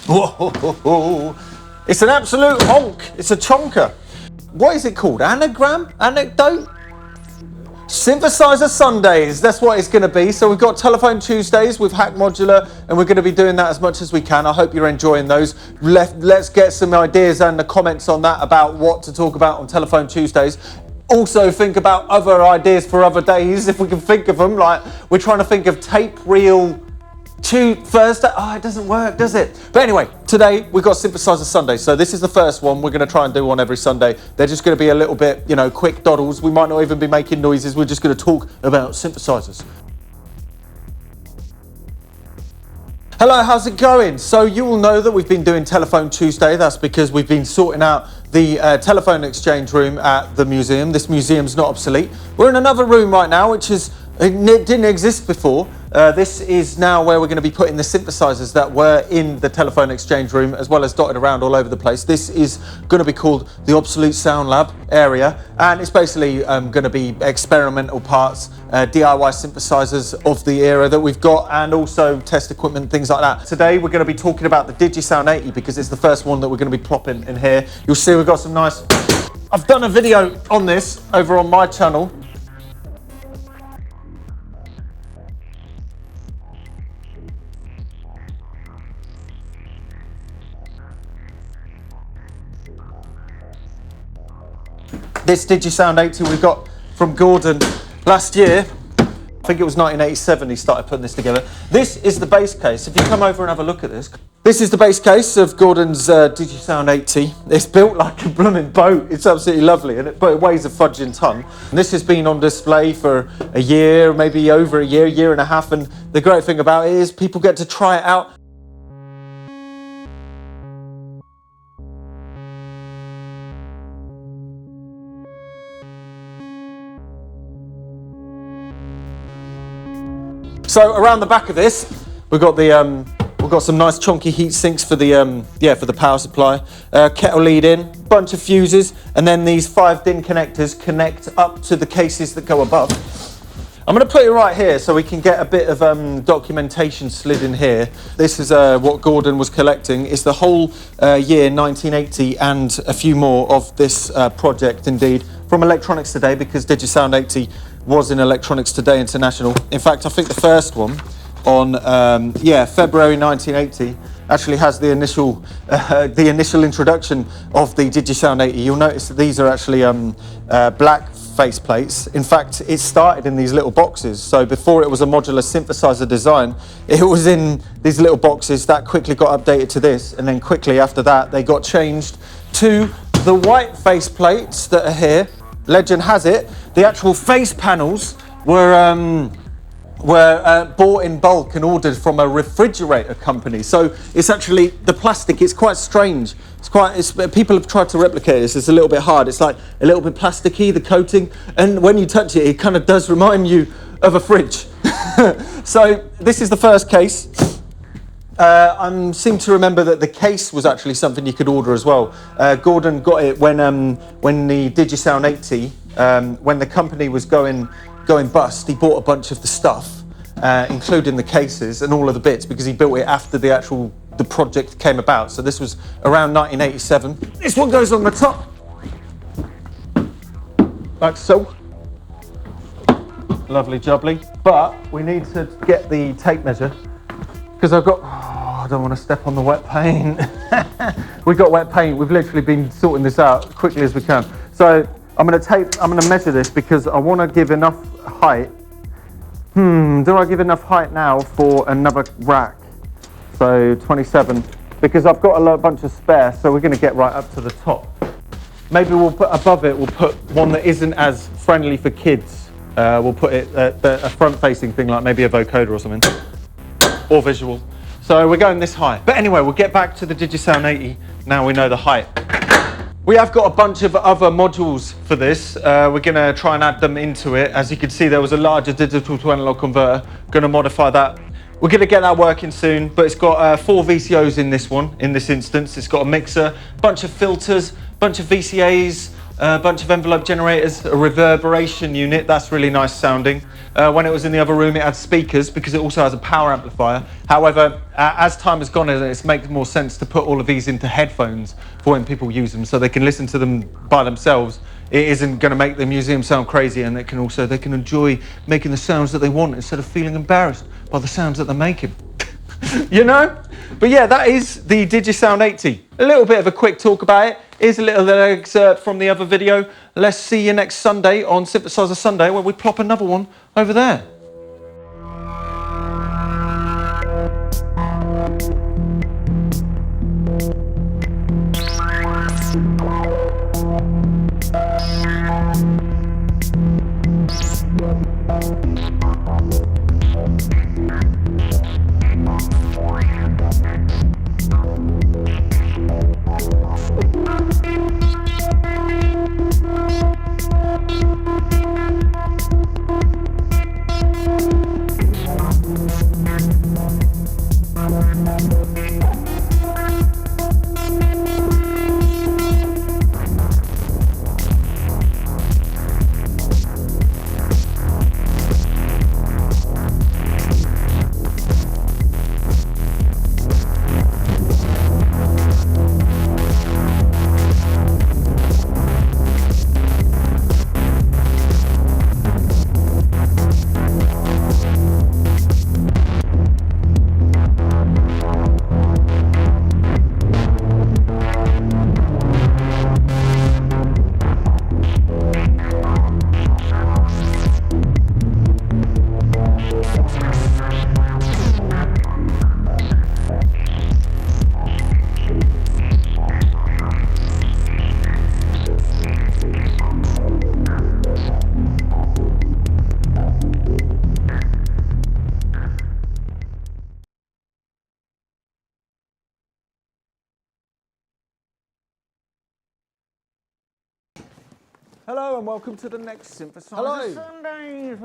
Whoa, it's an absolute honk. It's a chonker. What is it called? Anagram? Anecdote? Synthesizer Sundays, that's what it's going to be. So we've got Telephone Tuesdays with Hack Modular, and we're going to be doing that as much as we can. I hope you're enjoying those. Let's get some ideas and the comments on that about what to talk about on Telephone Tuesdays. Also think about other ideas for other days, if we can think of them. Like, we're trying to think of tape reel Thursday. Oh, it doesn't work, does it? But anyway, today we've got Synthesizer Sundays. So this is the first one. We're going to try and do one every Sunday. They're just going to be a little bit, you know, quick doddles. We might not even be making noises. We're just going to talk about synthesizers. Hello, how's it going? So you all know that we've been doing Telephone Tuesday. That's because we've been sorting out the telephone exchange room at the museum. This museum's not obsolete. We're in another room right now, which didn't exist before. This is now where we're going to be putting the synthesizers that were in the telephone exchange room, as well as dotted around all over the place. This is going to be called the Obsolete Sound Lab area, and it's basically going to be experimental parts, DIY synthesizers of the era that we've got, and also test equipment, things like that. Today we're going to be talking about the Digisound 80 because it's the first one that we're going to be plopping in here. You'll see we've got some nice... I've done a video on this over on my channel. This Digisound 80 we got from Gordon last year. I think it was 1987 he started putting this together. This is the bass case. If you come over and have a look at this. This is the bass case of Gordon's Digisound 80. It's built like a blooming boat. It's absolutely lovely, but it weighs a fudging ton. And this has been on display for a year, maybe over a year and a half. And the great thing about it is people get to try it out. So around the back of this, we've got some nice chunky heat sinks for the power supply, kettle lead in, bunch of fuses, and then these 5 DIN connectors connect up to the cases that go above. I'm going to put it right here so we can get a bit of documentation slid in here. This is what Gordon was collecting. It's the whole year 1980 and a few more of this project indeed from Electronics Today, because Digisound 80 was in Electronics Today International. In fact, I think the first one on February 1980 actually has the initial introduction of the Digisound 80. You'll notice that these are actually black face plates. In fact, it started in these little boxes. So before it was a modular synthesizer design, it was in these little boxes. That quickly got updated to this, and then quickly after that they got changed to the white face plates that are here. Legend has it, the actual face panels were bought in bulk and ordered from a refrigerator company. So it's actually the plastic. It's quite strange. People have tried to replicate this. It's a little bit hard. It's like a little bit plasticky, the coating, and when you touch it, it kind of does remind you of a fridge. So this is the first case. I seem to remember that the case was actually something you could order as well. Gordon got it when the Digisound 80, when the company was going bust. He bought a bunch of the stuff, including the cases and all of the bits, because he built it after the project came about. So this was around 1987. This one goes on the top, like so. Lovely jubbly. But we need to get the tape measure, because I don't want to step on the wet paint. We've got wet paint. We've literally been sorting this out quickly as we can. So I'm going to measure this because I want to give enough height. Do I give enough height now for another rack? So 27, because I've got a bunch of spare, so we're going to get right up to the top. Maybe we'll put above it, we'll put one that isn't as friendly for kids. We'll put it a front-facing thing, like maybe a vocoder or something, or visual. So we're going this high. But anyway, we'll get back to the Digisound 80. Now we know the height. We have got a bunch of other modules for this. We're going to try and add them into it. As you can see, there was a larger digital to analog converter. Going to modify that. We're going to get that working soon, but it's got 4 VCOs in this one, in this instance. It's got a mixer, bunch of filters, bunch of VCAs, A bunch of envelope generators, a reverberation unit, that's really nice sounding. When it was in the other room, it had speakers because it also has a power amplifier. However, as time has gone, it's making more sense to put all of these into headphones for when people use them, so they can listen to them by themselves. It isn't going to make the museum sound crazy, and they can enjoy making the sounds that they want instead of feeling embarrassed by the sounds that they're making. You know? But yeah, that is the Digisound 80. A little bit of a quick talk about it. Here's a little excerpt from the other video. Let's see you next Sunday on Synthesizer Sunday, where we plop another one over there. Hello and welcome to the next Synthesizer Sundays.